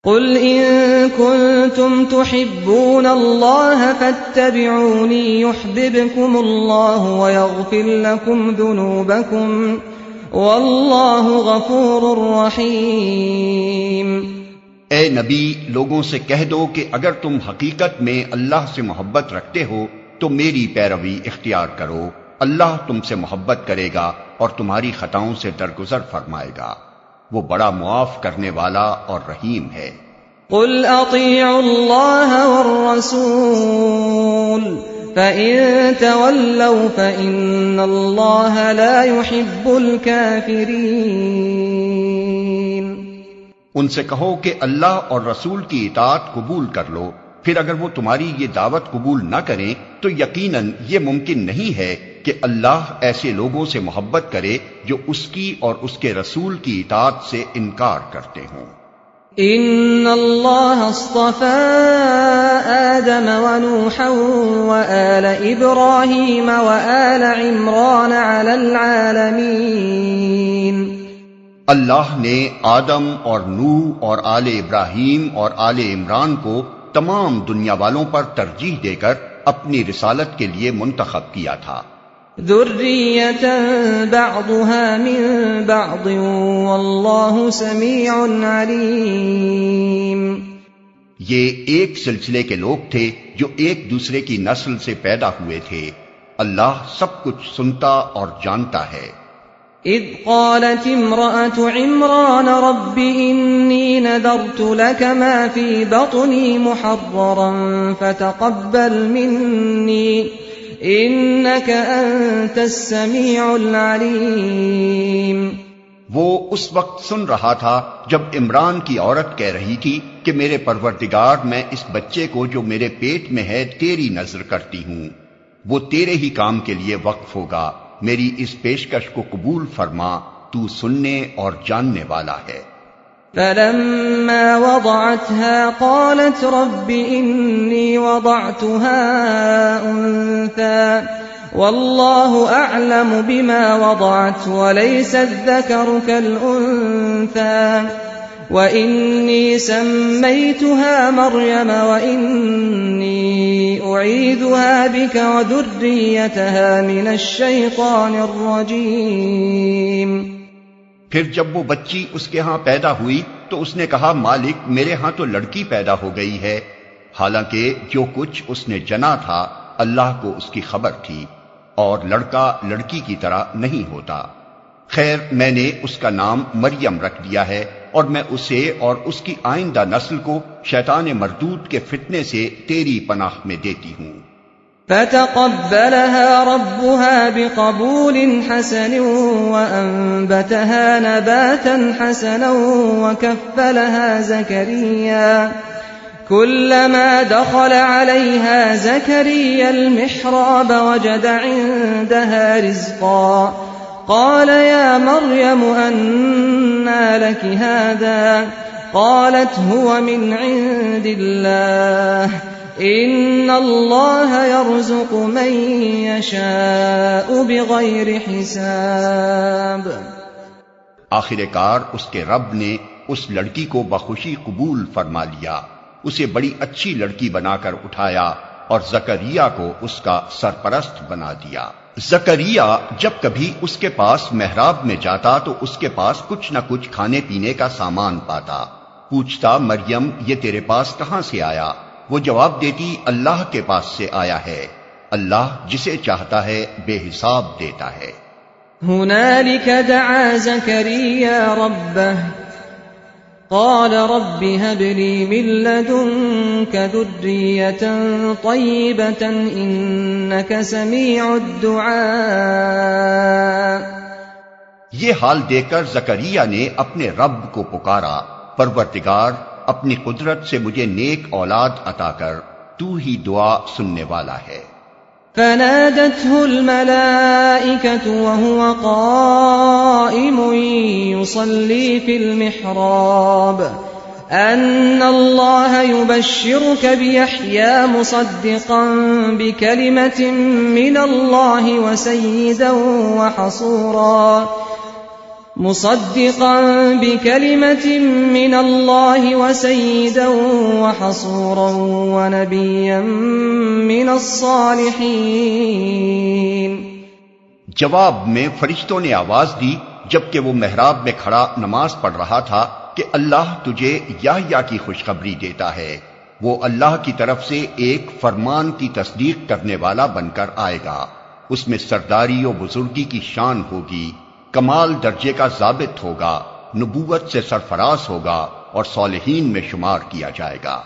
قل إن كنتم تحبون الله فاتبعوني يحببكم الله ويغفر لكم ذنوبكم والله غفور رحيم۔ اے نبی، لوگوں سے کہہ دو کہ اگر تم حقیقت میں اللہ سے محبت رکھتے ہو تو میری پیروی اختیار کرو، اللہ تم سے محبت کرے گا اور تمہاری خطاؤں سے درگزر فرمائے گا، وہ بڑا معاف کرنے والا اور رحیم ہے۔ قل اطیعوا اللہ والرسول فإن تولوا فإن اللہ لا يحب الكافرین۔ ان سے کہو کہ اللہ اور رسول کی اطاعت قبول کر لو، پھر اگر وہ تمہاری یہ دعوت قبول نہ کریں تو یقیناً یہ ممکن نہیں ہے کہ اللہ ایسے لوگوں سے محبت کرے جو اس کی اور اس کے رسول کی اطاعت سے انکار کرتے ہوں۔ ان اللہ اصطفى آدم ونوحا وآل ابراہیم وآل عمران علی العالمین۔ اللہ نے آدم اور نوح اور آل ابراہیم اور آل عمران کو تمام دنیا والوں پر ترجیح دے کر اپنی رسالت کے لیے منتخب کیا تھا۔ ذریۃ بعضها من بعض واللہ سمیع علیم۔ یہ ایک سلسلے کے لوگ تھے جو ایک دوسرے کی نسل سے پیدا ہوئے تھے، اللہ سب کچھ سنتا اور جانتا ہے۔ اذ قالت امرأة عمران رب انی نذرت لك ما في بطنی محررا فتقبل منی انك انت السمیع العلیم۔ وہ اس وقت سن رہا تھا جب عمران کی عورت کہہ رہی تھی کہ میرے پروردگار، میں اس بچے کو جو میرے پیٹ میں ہے تیری نذر کرتی ہوں، وہ تیرے ہی کام کے لیے وقف ہوگا، میری اس پیشکش کو قبول فرما، تو سننے اور جاننے والا ہے۔ فلما وضعتها قالت رب إني وضعتها أنثى والله أعلم بما وضعت وليس الذكر كالأنثى وإني سميتها مريم وإني أعيذها بك وذريتها من الشيطان الرجيم۔ پھر جب وہ بچی اس کے ہاں پیدا ہوئی تو اس نے کہا مالک، میرے ہاں تو لڑکی پیدا ہو گئی ہے، حالانکہ جو کچھ اس نے جنا تھا اللہ کو اس کی خبر تھی، اور لڑکا لڑکی کی طرح نہیں ہوتا۔ خیر، میں نے اس کا نام مریم رکھ دیا ہے، اور میں اسے اور اس کی آئندہ نسل کو شیطان مردود کے فتنے سے تیری پناہ میں دیتی ہوں۔ فتقبلها ربها بقبول حسن وأنبتها نباتا حسنا وكفلها زكريا كلما دخل عليها زكريا المحراب وجد عندها رزقا قال يا مريم أنى لك هذا قالت هو من عند الله ان اللہ یرزق من یشاء بغیر حساب۔ آخر کار اس کے رب نے اس لڑکی کو بخوشی قبول فرما لیا، اسے بڑی اچھی لڑکی بنا کر اٹھایا اور زکریا کو اس کا سرپرست بنا دیا۔ زکریا جب کبھی اس کے پاس محراب میں جاتا تو اس کے پاس کچھ نہ کچھ کھانے پینے کا سامان پاتا، پوچھتا مریم یہ تیرے پاس کہاں سے آیا؟ وہ جواب دیتی اللہ کے پاس سے آیا ہے، اللہ جسے چاہتا ہے بے حساب دیتا ہے۔ هنالك دعا زكريا ربه قال رب هب لي من لدنك ذرية طيبة إنك سميع الدعاء۔ یہ حال دیکھ کر زکریا نے اپنے رب کو پکارا، پروردگار اپنی قدرت سے مجھے نیک اولاد عطا کر، تو ہی دعا سننے والا ہے۔ فنادته الملائكة وهو قائم يصلي في المحراب أن الله يبشرك بيحيى مصدقا بكلمة من الله وسيدا وحصورا مصدقا بكلمة من الله وسيدا وحصورا ونبيا من الصالحين۔ جواب میں فرشتوں نے آواز دی جبکہ وہ محراب میں کھڑا نماز پڑھ رہا تھا کہ اللہ تجھے یحییٰ کی خوشخبری دیتا ہے، وہ اللہ کی طرف سے ایک فرمان کی تصدیق کرنے والا بن کر آئے گا، اس میں سرداری و بزرگی کی شان ہوگی، کمال درجے کا ضابط ہوگا، نبوت سے سرفراز ہوگا اور صالحین میں شمار کیا جائے گا۔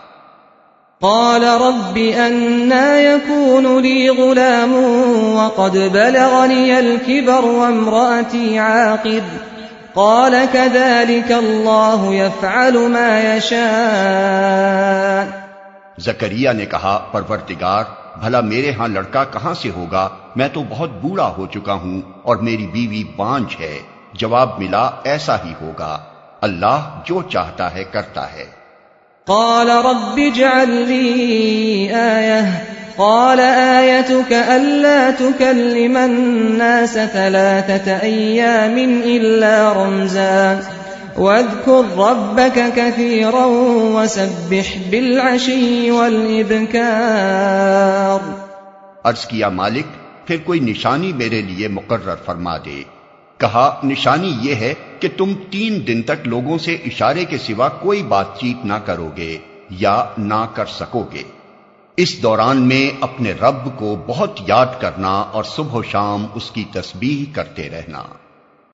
قال رب أنى يكون لي غلام وقد بلغني الكبر وامرأتي عاقر قال كذلك الله يفعل ما يشاء۔ زکریا نے کہا پروردگار بھلا میرے ہاں لڑکا کہاں سے ہوگا، میں تو بہت بوڑھا ہو چکا ہوں اور میری بیوی بانجھ ہے۔ جواب ملا ایسا ہی ہوگا، اللہ جو چاہتا ہے کرتا ہے۔ قال رب اجعل لي آية قال آيتك ألا تكلم الناس 3 أيام إلا رمزا واذكر ربك كثيرا وسبح بالعشي والإبكار۔ عرض کیا مالک پھر کوئی نشانی میرے لیے مقرر فرما دے۔ کہا نشانی یہ ہے کہ تم 3 دن تک لوگوں سے اشارے کے سوا کوئی بات چیت نہ کرو گے یا نہ کر سکو گے، اس دوران میں اپنے رب کو بہت یاد کرنا اور صبح و شام اس کی تسبیح کرتے رہنا۔